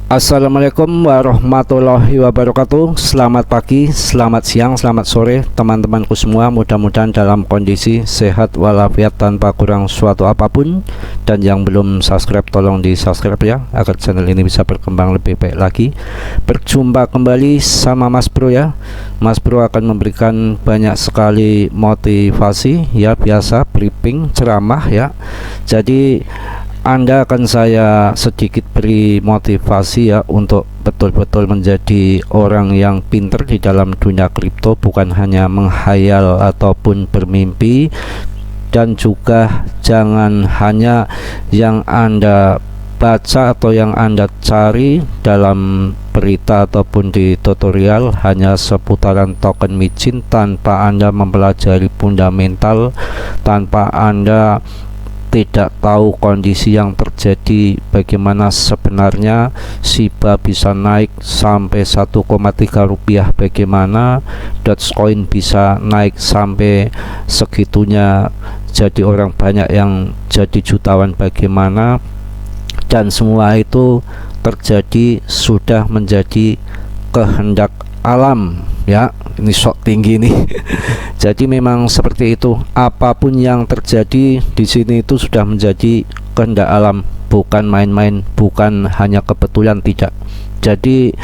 Assalamualaikum warahmatullahi wabarakatuh. Selamat pagi, selamat siang, selamat sore teman-temanku semua. Mudah-mudahan dalam kondisi sehat walafiat tanpa kurang suatu apapun. Dan yang belum subscribe tolong di subscribe ya, agar channel ini bisa berkembang lebih baik lagi. Berjumpa kembali sama Mas Bro ya. Mas Bro akan memberikan banyak sekali motivasi ya, biasa briefing ceramah ya. Jadi Anda akan saya sedikit beri motivasi ya untuk betul-betul menjadi orang yang pinter di dalam dunia kripto, bukan hanya menghayal ataupun bermimpi. Dan juga jangan hanya yang Anda baca atau yang Anda cari dalam berita ataupun di tutorial hanya seputaran token micin, tanpa Anda mempelajari fundamental, tanpa Anda tidak tahu kondisi yang terjadi, bagaimana sebenarnya Shiba bisa naik sampai 1,3 rupiah, bagaimana Dogecoin bisa naik sampai segitunya, jadi orang banyak yang jadi jutawan, bagaimana, dan semua itu terjadi sudah menjadi kehendak alam ya. Ini sok tinggi nih. Jadi memang seperti itu, apapun yang terjadi di sini itu sudah menjadi kehendak alam, bukan main-main, bukan hanya kebetulan, tidak. Jadi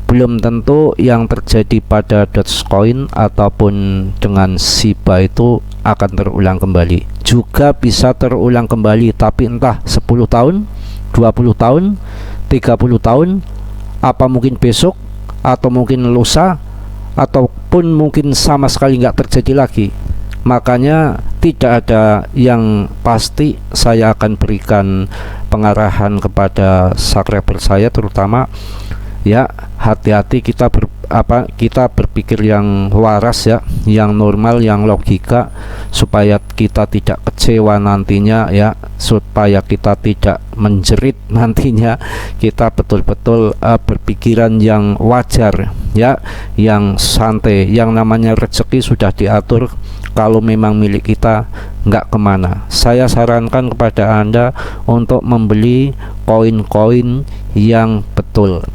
belum tentu yang terjadi pada Dogecoin ataupun dengan Shiba itu akan terulang kembali. Juga bisa terulang kembali, tapi entah 10 tahun, 20 tahun, 30 tahun, apa mungkin besok, atau mungkin lusa, ataupun mungkin sama sekali nggak terjadi lagi. Makanya tidak ada yang pasti. Saya akan berikan pengarahan kepada subscriber saya terutama ya, hati-hati kita kita berpikir yang waras ya, yang normal, yang logika, supaya kita tidak kecewa nantinya ya, supaya kita tidak menjerit nantinya. Kita betul-betul berpikiran yang wajar ya, yang santai. Yang namanya rezeki sudah diatur, kalau memang milik kita nggak kemana. Saya sarankan kepada Anda untuk membeli koin-koin yang betul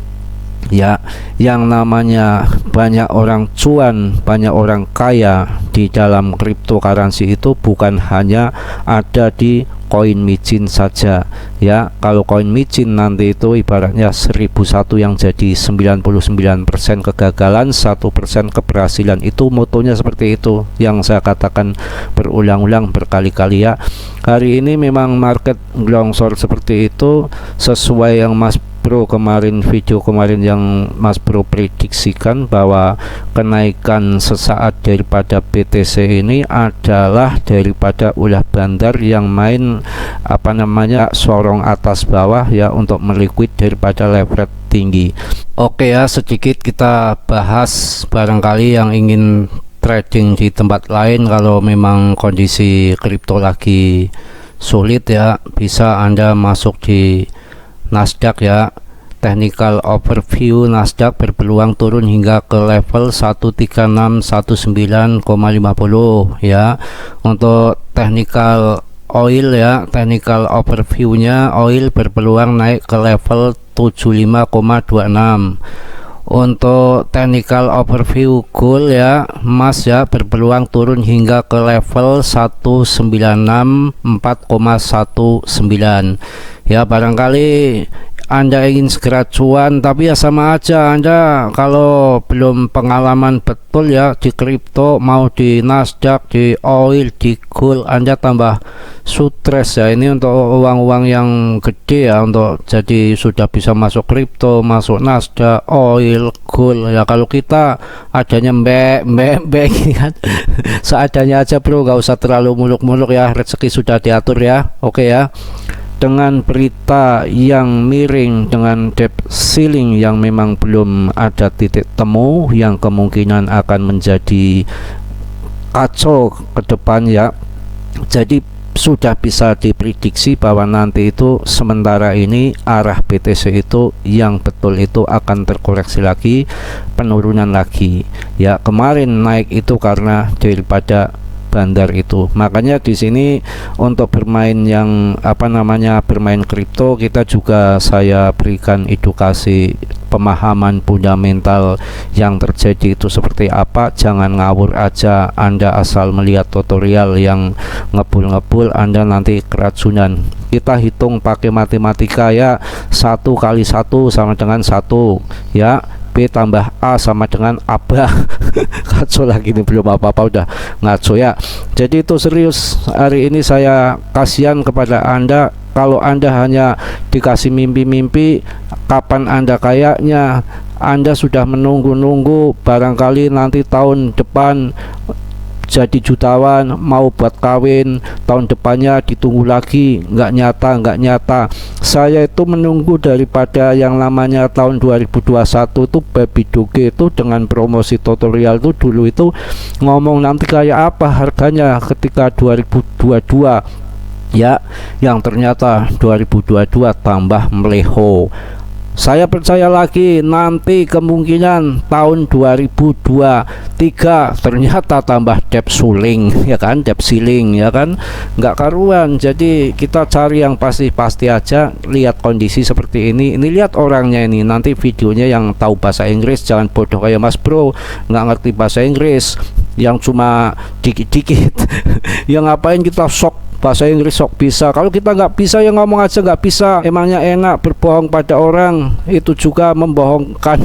ya. Yang namanya banyak orang cuan, banyak orang kaya di dalam cryptocurrency itu bukan hanya ada di koin micin saja ya. Kalau koin micin nanti itu ibaratnya 1001 yang jadi 99% kegagalan, 1% keberhasilan. Itu motonya seperti itu yang saya katakan berulang-ulang berkali-kali ya. Hari ini memang market longsor seperti itu, sesuai yang Mas Bro kemarin, video kemarin yang Mas Bro prediksikan bahwa kenaikan sesaat daripada BTC ini adalah daripada ulah bandar yang main sorong atas bawah ya, untuk meliquid daripada leverage tinggi. Oke ya, sedikit kita bahas barangkali yang ingin trading di tempat lain. Kalau memang kondisi kripto lagi sulit ya, bisa Anda masuk di Nasdaq ya. Technical overview Nasdaq berpeluang turun hingga ke level 13619,50 ya. Untuk technical oil ya, technical overview-nya oil berpeluang naik ke level 75,26. Untuk technical overview gold ya, emas ya, berpeluang turun hingga ke level 196,419 ya. Barangkali Anda ingin segera cuan, tapi ya sama aja Anda kalau belum pengalaman betul ya di kripto, mau di Nasdaq, di oil, di gold, Anda tambah stres ya. Ini untuk uang-uang yang gede ya, untuk jadi sudah bisa masuk kripto, masuk Nasdaq, oil, gold ya. Kalau kita adanya mbek ini kan seadanya aja bro, nggak usah terlalu muluk-muluk ya, rezeki sudah diatur ya. Oke ya. Dengan berita yang miring, dengan debt ceiling yang memang belum ada titik temu, yang kemungkinan akan menjadi kacau ke depan ya. Jadi sudah bisa diprediksi bahwa nanti itu sementara ini arah BTC itu yang betul itu akan terkoreksi lagi, penurunan lagi ya. Kemarin naik itu karena daripada bandar itu. Makanya di sini untuk bermain yang bermain kripto, kita juga saya berikan edukasi pemahaman fundamental yang terjadi itu seperti apa. Jangan ngawur aja, Anda asal melihat tutorial yang ngebul-ngebul Anda nanti keracunan. Kita hitung pakai matematika ya, 1 kali 1 sama dengan 1 ya, B tambah A sama dengan ABA. Kacau lagi ini, belum apa-apa udah ngaco ya. Jadi itu serius, hari ini saya kasihan kepada Anda. Kalau Anda hanya dikasih mimpi-mimpi, kapan Anda kayaknya? Anda sudah menunggu-nunggu, barangkali nanti tahun depan jadi jutawan, mau buat kawin, tahun depannya ditunggu lagi, nggak nyata. Saya itu menunggu daripada yang namanya tahun 2021 itu baby doge itu dengan promosi tutorial itu dulu itu ngomong nanti kayak apa harganya ketika 2022 ya, yang ternyata 2022 tambah meleho. Saya percaya lagi nanti kemungkinan tahun 2023 ternyata tambah debt ceiling ya kan, debt ceiling ya kan, nggak karuan. Jadi kita cari yang pasti aja, lihat kondisi seperti ini lihat orangnya ini, nanti videonya yang tahu bahasa Inggris, jangan bodoh kayak Mas Bro nggak ngerti bahasa Inggris yang cuma dikit-dikit. Yang ngapain kita sok bahasa Inggris sok bisa, kalau kita nggak bisa ya ngomong aja nggak bisa. Emangnya enak berbohong pada orang, itu juga membohongkan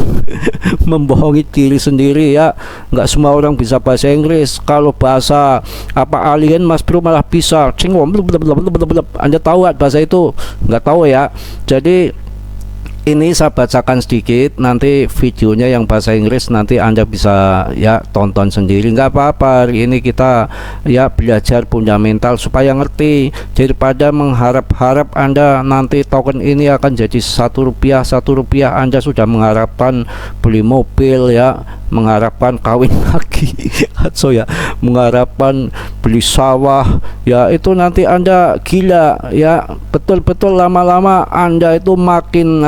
membohongi diri sendiri ya. Nggak semua orang bisa bahasa Inggris. Kalau bahasa alien Mas Bro malah bisa. Anda tahu bahasa itu? Nggak tahu ya. Jadi ini saya bacakan sedikit, nanti videonya yang bahasa Inggris nanti Anda bisa ya tonton sendiri, nggak apa-apa. Hari ini kita ya belajar fundamental supaya ngerti, daripada mengharap-harap Anda nanti token ini akan jadi Rp1 Anda sudah mengharapkan beli mobil ya, mengharapkan kawin lagi atau ya mengharapkan beli sawah ya, itu nanti Anda gila ya. Betul-betul lama-lama Anda itu makin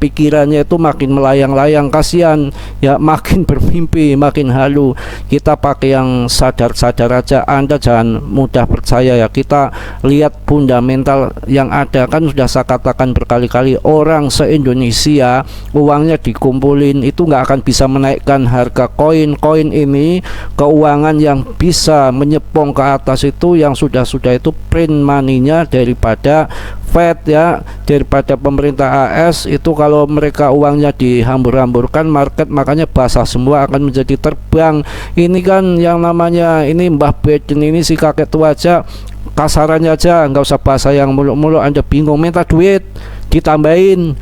pikirannya itu makin melayang-layang, kasihan ya, makin bermimpi, makin halu. Kita pakai yang sadar-sadar aja, Anda jangan mudah percaya ya. Kita lihat fundamental yang ada, kan sudah saya katakan berkali-kali, orang se-Indonesia uangnya dikumpulin itu nggak akan bisa menaikkan harga koin ini. Keuangan yang bisa menyepong ke atas itu yang sudah itu print money-nya daripada Fed ya, daripada pemerintah AS itu. Kalau mereka uangnya dihambur-hamburkan market, makanya basah semua akan menjadi terbang. Ini kan yang namanya ini Mbah Biden ini si kakek tua aja, kasarannya aja nggak usah bahasa yang muluk-muluk Anda bingung, minta duit ditambahin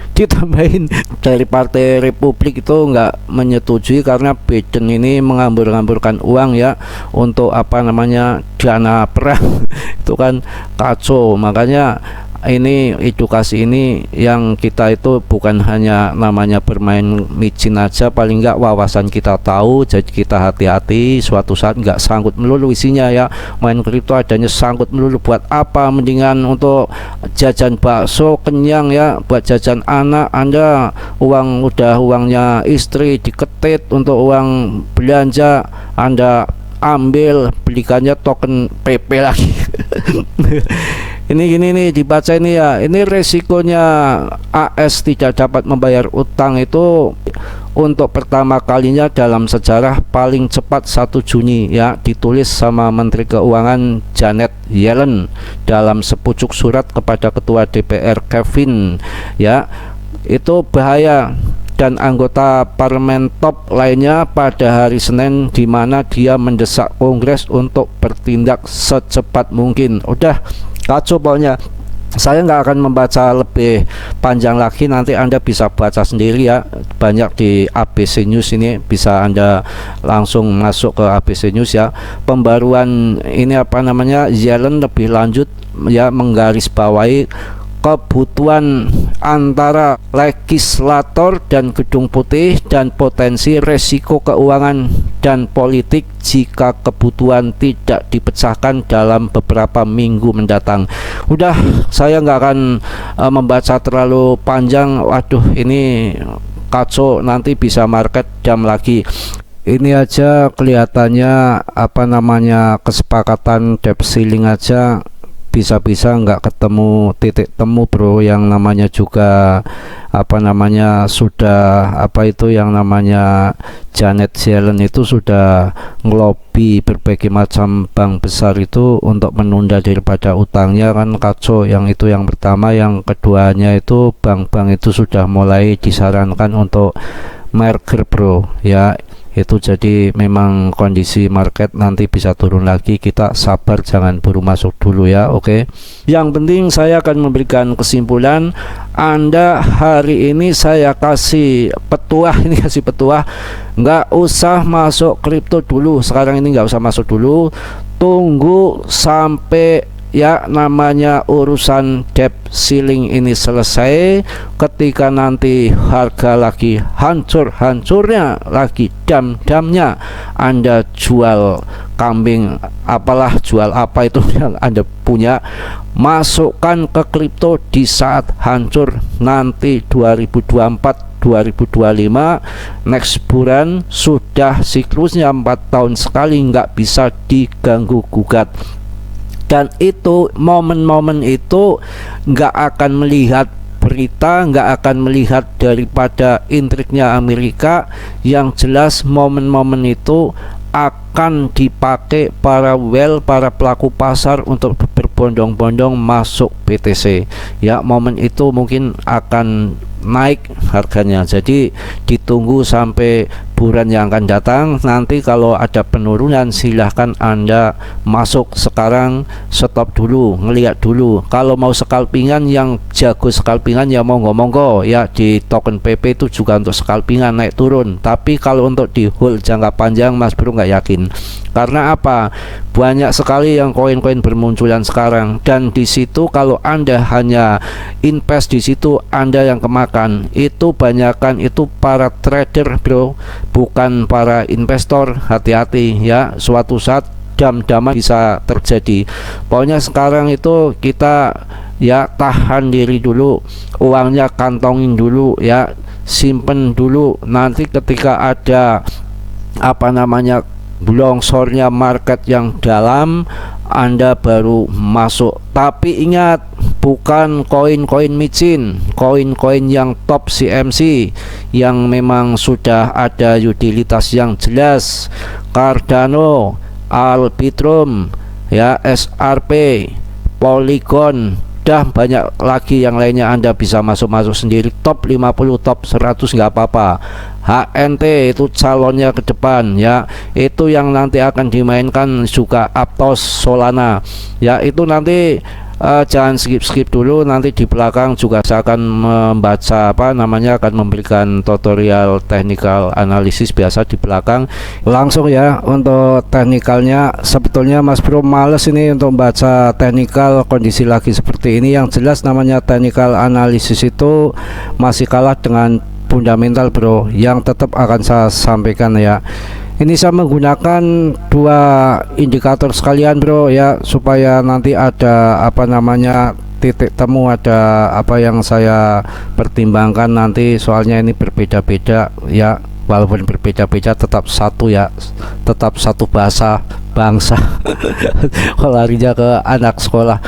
dari Partai Republik itu nggak menyetujui karena Biden ini menghambur-hamburkan uang ya untuk dana perang. Itu kan kacau. Makanya ini edukasi ini yang kita itu bukan hanya namanya bermain micin aja, paling nggak wawasan kita tahu, jadi kita hati-hati. Suatu saat nggak sangkut melulu isinya ya, main kripto adanya sangkut melulu. Buat apa? Mendingan untuk jajan bakso kenyang ya, buat jajan anak Anda, uangnya istri diketit untuk uang belanja Anda ambil, belikannya token PP lagi. Ini dibaca ini ya, ini resikonya AS tidak dapat membayar utang itu untuk pertama kalinya dalam sejarah paling cepat 1 Juni ya, ditulis sama Menteri Keuangan Janet Yellen dalam sepucuk surat kepada Ketua DPR Kevin ya. Itu bahaya. Dan anggota parlemen top lainnya pada hari Senin, di mana dia mendesak Kongres untuk bertindak secepat mungkin. Udah kacau pokoknya. Saya nggak akan membaca lebih panjang lagi, nanti Anda bisa baca sendiri ya, banyak di ABC News ini, bisa Anda langsung masuk ke ABC News ya. Pembaruan ini Yellen lebih lanjut ya, menggarisbawahi kebutuhan antara legislator dan Gedung Putih dan potensi resiko keuangan dan politik jika kebutuhan tidak dipecahkan dalam beberapa minggu mendatang. Udah, saya nggak akan membaca terlalu panjang. Waduh, ini kacau, nanti bisa market jam lagi. ini aja kelihatannya apa namanya kesepakatan debt ceiling aja bisa-bisa nggak ketemu titik temu bro, yang namanya juga apa namanya sudah apa itu yang namanya Janet Yellen itu sudah ngelobi berbagai macam bank besar itu untuk menunda daripada utangnya, kan kacau. Yang itu yang pertama. Yang keduanya itu bank-bank itu sudah mulai disarankan untuk merger bro ya. Itu jadi memang kondisi market nanti bisa turun lagi, kita sabar, jangan buru masuk dulu ya. Oke. Yang penting saya akan memberikan kesimpulan. Anda hari ini saya kasih petuah, ini kasih petuah, nggak usah masuk kripto dulu sekarang ini, nggak usah masuk dulu, tunggu sampai ya namanya urusan debt ceiling ini selesai. Ketika nanti harga lagi hancur-hancurnya, lagi dam-damnya, Anda jual kambing, apalah jual apa itu yang Anda punya, masukkan ke kripto di saat hancur nanti 2024 2025 next bulan. Sudah siklusnya 4 tahun sekali, nggak bisa diganggu gugat. Dan itu momen-momen itu nggak akan melihat berita, nggak akan melihat daripada intriknya Amerika. Yang jelas momen-momen itu akan dipakai para para pelaku pasar untuk berbondong-bondong masuk BTC ya. Momen itu mungkin akan naik harganya, jadi ditunggu sampai bulan yang akan datang. Nanti kalau ada penurunan silahkan Anda masuk, sekarang stop dulu, ngelihat dulu. Kalau mau scalpingan, yang jago scalpingan ya monggo-monggo ya, di token PP itu juga untuk scalpingan naik turun. Tapi kalau untuk di hold jangka panjang Mas Bro nggak yakin. Karena apa? Banyak sekali yang koin-koin bermunculan sekarang, dan di situ kalau Anda hanya invest di situ, Anda yang kemakan. Itu banyakan itu para trader bro, bukan para investor. Hati-hati ya, suatu saat dam-daman bisa terjadi. Pokoknya sekarang itu kita ya tahan diri dulu, uangnya kantongin dulu ya, simpen dulu. Nanti ketika ada apa namanya longsornya market yang dalam, Anda baru masuk. Tapi ingat, bukan koin-koin micin, koin-koin yang top CMC yang memang sudah ada utilitas yang jelas. Cardano, Arbitrum ya, SRP, Polygon, dah banyak lagi yang lainnya. Anda bisa masuk-masuk sendiri. Top 50, top 100 nggak apa-apa. HNT itu calonnya ke depan ya, itu yang nanti akan dimainkan juga. Aptos, Solana ya, itu nanti jangan skip dulu. Nanti di belakang juga saya akan membaca apa namanya, akan memberikan tutorial technical analisis biasa di belakang. Langsung ya untuk teknikalnya. Sebetulnya Mas Bro males ini untuk baca teknikal kondisi lagi seperti ini. Yang jelas namanya technical analisis itu masih kalah dengan fundamental bro, yang tetap akan saya sampaikan ya. Ini saya menggunakan dua indikator sekalian bro ya, supaya nanti ada apa namanya titik temu, ada apa yang saya pertimbangkan nanti. Soalnya ini berbeda-beda ya, walaupun berbeda-beda tetap satu ya, tetap satu bahasa bangsa. Kalau larinya ke anak sekolah.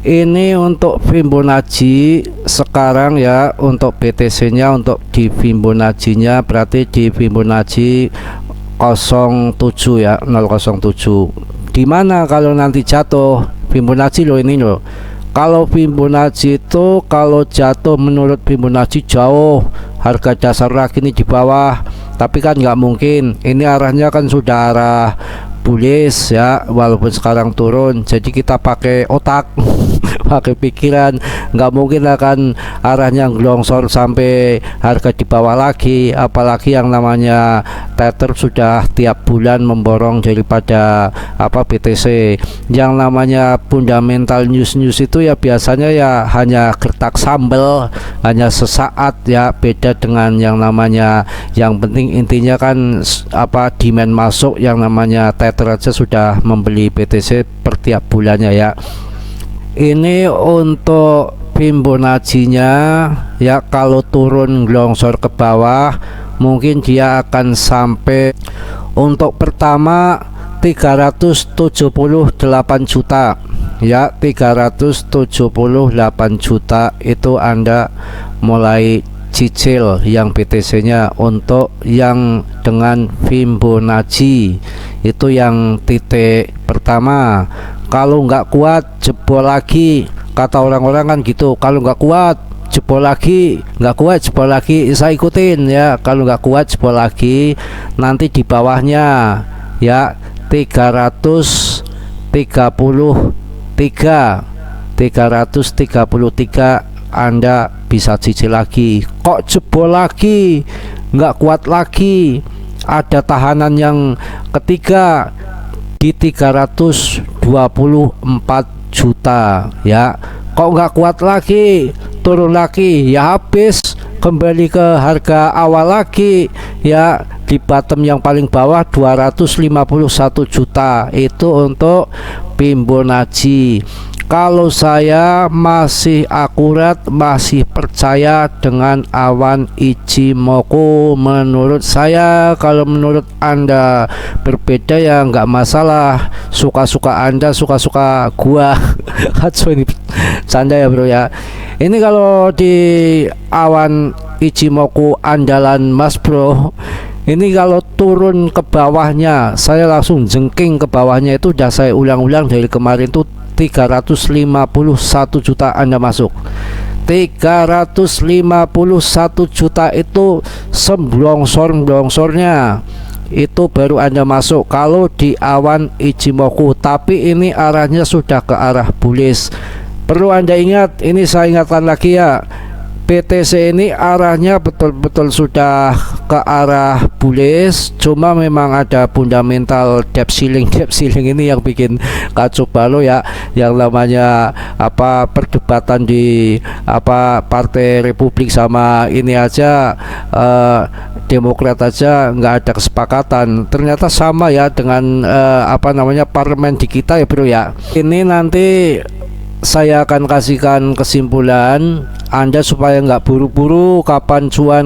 Ini untuk Fibonacci sekarang ya, untuk BTC nya, untuk di Fibonacci nya berarti di Fibonacci 07 ya, 007. Dimana kalau nanti jatuh Fibonacci loh, ini loh. Kalau Fibonacci itu kalau jatuh menurut Fibonacci jauh, harga dasar lagi ini di bawah. Tapi kan nggak mungkin, ini arahnya kan sudah arah bullish ya, walaupun sekarang turun. Jadi kita pakai otak, pakai pikiran, nggak mungkin akan arahnya longsor sampai harga di bawah lagi. Apalagi yang namanya Tether sudah tiap bulan memborong daripada apa BTC. Yang namanya fundamental news itu ya biasanya ya hanya gertak sambel, hanya sesaat ya, beda dengan yang namanya, yang penting intinya kan apa, demand masuk. Yang namanya Tether aja sudah membeli BTC per tiap bulannya ya. Ini untuk Fibonacci nya ya, kalau turun longsor ke bawah mungkin dia akan sampai untuk pertama 378 juta ya, 378 juta itu Anda mulai cicil yang BTC nya. Untuk yang dengan Fibonacci itu yang titik pertama, kalau nggak kuat jebol lagi, kata orang-orang kan gitu, kalau nggak kuat jebol lagi, nggak kuat jebol lagi. Saya ikutin ya, kalau nggak kuat jebol lagi. Nanti di bawahnya ya 333 Anda bisa cicil lagi. Kok jebol lagi, nggak kuat lagi, ada tahanan yang ketiga di 324 juta ya. Kok nggak kuat lagi, turun lagi, ya habis, kembali ke harga awal lagi ya. Di bottom yang paling bawah 251 juta itu untuk Fibonacci. Kalau saya masih akurat, masih percaya dengan awan Ichimoku menurut saya. Kalau menurut Anda berbeda ya nggak masalah, suka-suka Anda, suka-suka gua. Ini canda ya bro ya. Ini kalau di awan Ichimoku andalan Mas Bro, ini kalau turun ke bawahnya, saya langsung jengking ke bawahnya. Itu udah saya ulang-ulang dari kemarin tuh, 351 juta Anda masuk. 351 juta itu seblongsor-blongsornya itu baru Anda masuk kalau di awan Ichimoku. Tapi ini arahnya sudah ke arah bullish. Perlu Anda ingat, ini saya ingatkan lagi ya, BTC ini arahnya betul-betul sudah ke arah bullish. Cuma memang ada fundamental debt ceiling ini yang bikin kacau balau ya. Yang namanya apa, perdebatan di apa Partai Republik sama ini aja Demokrat aja nggak ada kesepakatan. Ternyata sama ya dengan apa namanya parlemen di kita ya bro ya. Ini nanti saya akan kasihkan kesimpulan Anda supaya nggak buru-buru kapan cuan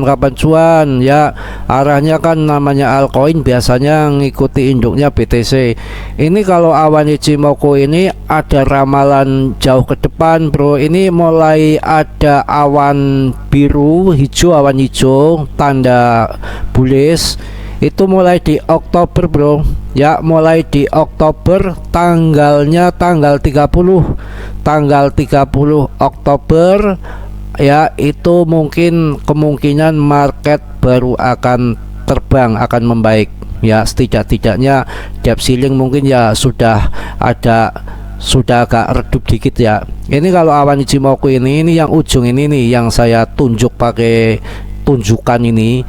ya. Arahnya kan namanya altcoin biasanya ngikuti induknya BTC. Ini kalau awan Ichimoku ini ada ramalan jauh ke depan bro. Ini mulai ada awan biru, hijau, awan hijau tanda bullish. Itu mulai di Oktober bro ya, mulai di Oktober, tanggalnya tanggal 30 Oktober ya. Itu mungkin kemungkinan market baru akan terbang, akan membaik ya. Setidak-tidaknya debt ceiling mungkin ya sudah agak redup dikit ya. Ini kalau awan Ichimoku ini yang ujung ini nih yang saya tunjuk pakai tunjukkan ini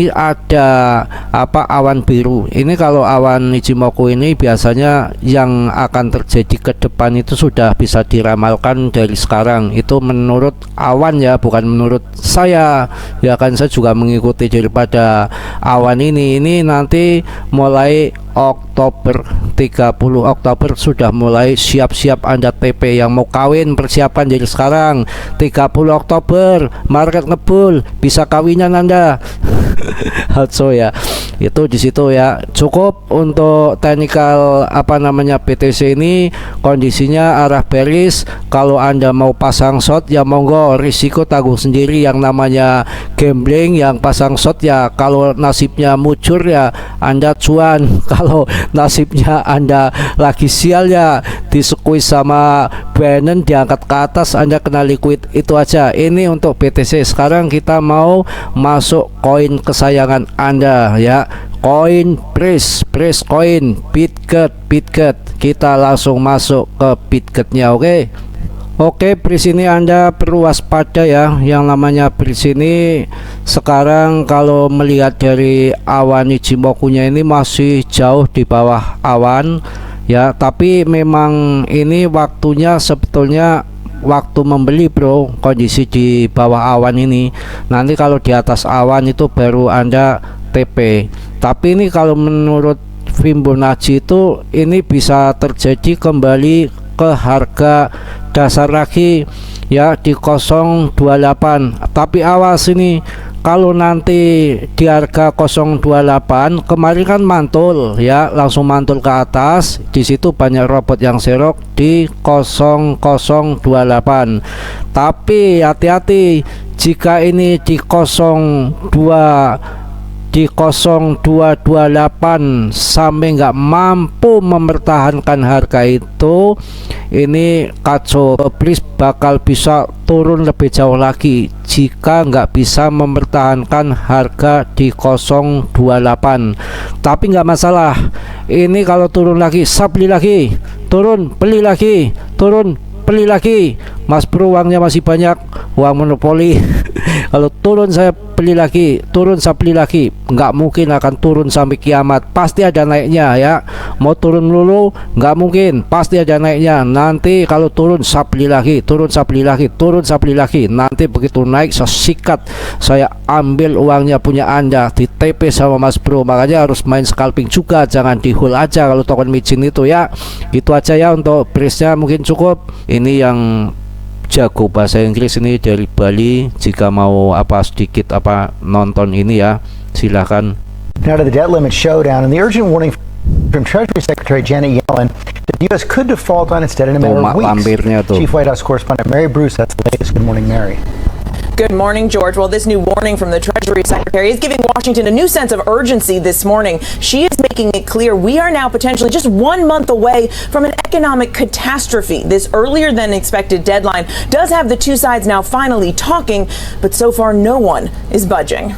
ada apa, awan biru. Ini kalau awan Ichimoku ini biasanya yang akan terjadi ke depan itu sudah bisa diramalkan dari sekarang. Itu menurut awan ya, bukan menurut saya ya, kan saya juga mengikuti daripada awan ini. Ini nanti mulai Oktober, 30 Oktober sudah mulai siap-siap Anda TP yang mau kawin, persiapan dari sekarang. 30 Oktober market ngebul, bisa kawinan Anda. So ya, itu di situ ya. Cukup untuk technical apa namanya BTC ini, kondisinya arah bearish. Kalau Anda mau pasang short ya monggo, risiko tanggung sendiri. Yang namanya gambling, yang pasang short ya kalau nasibnya mujur ya Anda cuan. Kalau nasibnya Anda lagi sial ya di squeeze sama Binance, diangkat ke atas, Anda kena liquid. Itu aja. Ini untuk BTC. Sekarang kita mau masuk koin kesayangan Anda ya, koin Breeze coin Bitget. Kita langsung masuk ke Bitgetnya. Oke, Breeze ini Anda perlu waspada ya. Yang namanya Breeze ini sekarang kalau melihat dari awan Ichimoku-nya ini masih jauh di bawah awan ya, tapi memang ini waktunya sebetulnya waktu membeli bro. Kondisi di bawah awan ini, nanti kalau di atas awan itu baru Anda TP. Tapi ini kalau menurut Fibonacci itu ini bisa terjadi kembali ke harga dasar lagi ya, di 028. Tapi awas ini, kalau nanti di harga 028 kemarin kan mantul ya, langsung mantul ke atas. Di situ banyak robot yang serok di 0028. Tapi hati-hati, jika ini di 0228 sampai nggak mampu mempertahankan harga itu, ini kacau. Please bakal bisa turun lebih jauh lagi jika nggak bisa mempertahankan harga di 028. Tapi nggak masalah, ini kalau turun lagi saya beli lagi, turun beli lagi, turun beli lagi. Mas Bro uangnya masih banyak, uang monopoli. Kalau turun saya beli lagi, turun saya beli lagi. Nggak mungkin akan turun sampai kiamat, pasti ada naiknya ya. Mau turun dulu nggak mungkin, pasti ada naiknya. Nanti kalau turun saya beli lagi, turun saya beli lagi, turun saya beli lagi. Nanti begitu naik saya sikat, saya ambil uangnya punya Anda, di TP sama Mas Bro. Makanya harus main scalping juga, jangan di hold aja kalau token micin itu ya. Itu aja ya untuk berisnya, mungkin cukup. Ini yang jago bahasa Inggris ini dari Bali, jika mau sedikit nonton ini ya, silahkan. Now to the debt limit showdown and the urgent warning from Treasury Secretary Janet Yellen that the U.S. could default on its debt in a matter of weeks. Chief White House correspondent Mary Bruce has the latest. Good morning, Mary. Good morning, George. Well, this new warning from the Treasury Secretary is giving Washington a new sense of urgency this morning. She is making it clear we are now potentially just 1 month away from an economic catastrophe. This earlier than expected deadline does have the two sides now finally talking, but so far no one is budging.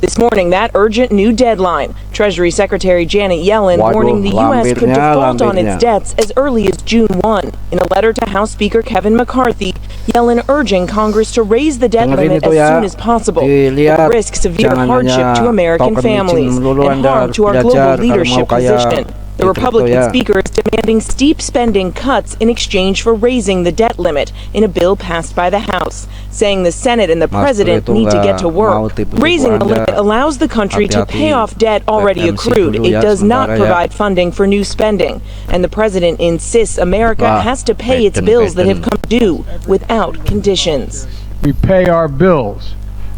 This morning, that urgent new deadline. Treasury Secretary Janet Yellen warning the U.S. could default on its debts as early as June 1. In a letter to House Speaker Kevin McCarthy, Yellen urging Congress to raise the debt limit as soon as possible, but risk severe hardship to American families and harm to our global leadership position. The Republican Speaker is demanding steep spending cuts in exchange for raising the debt limit in a bill passed by the House, saying the Senate and the President need to get to work. Raising the limit allows the country to pay off debt already accrued. It does not provide funding for new spending. And the President insists America has to pay its bills that have come due without conditions. We pay our bills,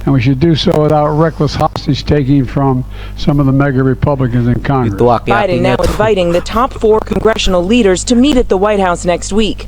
and we should do so without reckless hostage-taking from some of the mega Republicans in Congress. Biden now inviting the top 4 congressional leaders to meet at the White House next week.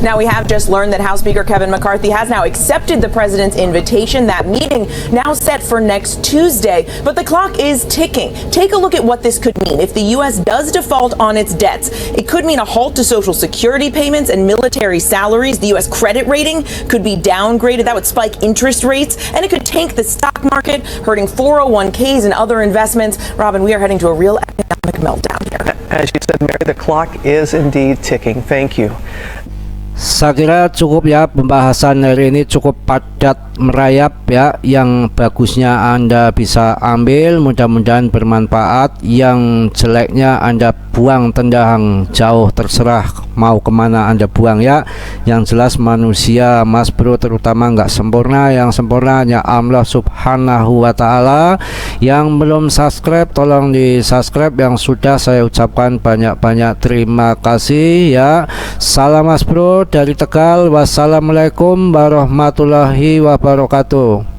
Now, we have just learned that House Speaker Kevin McCarthy has now accepted the president's invitation. That meeting now set for next Tuesday, but the clock is ticking. Take a look at what this could mean. If the U.S. does default on its debts, it could mean a halt to Social Security payments and military salaries. The U.S. credit rating could be downgraded. That would spike interest rates, and it could tank the stock market, hurting 401ks and other investments. Robin, we are heading to a real economic meltdown here. As you said, Mary, the clock is indeed ticking. Thank you. Saya kira cukup ya, pembahasan hari ini cukup padat merayap ya. Yang bagusnya Anda bisa ambil, mudah-mudahan bermanfaat. Yang jeleknya Anda buang tendang jauh, terserah mau kemana Anda buang ya. Yang jelas manusia, Mas Bro, terutama nggak sempurna. Yang sempurna hanya Allah Subhanahu wa Ta'ala. Yang belum subscribe tolong di subscribe, yang sudah saya ucapkan banyak-banyak terima kasih ya. Salam Mas Bro dari Tegal. Wassalamualaikum warahmatullahi wabarakatuh.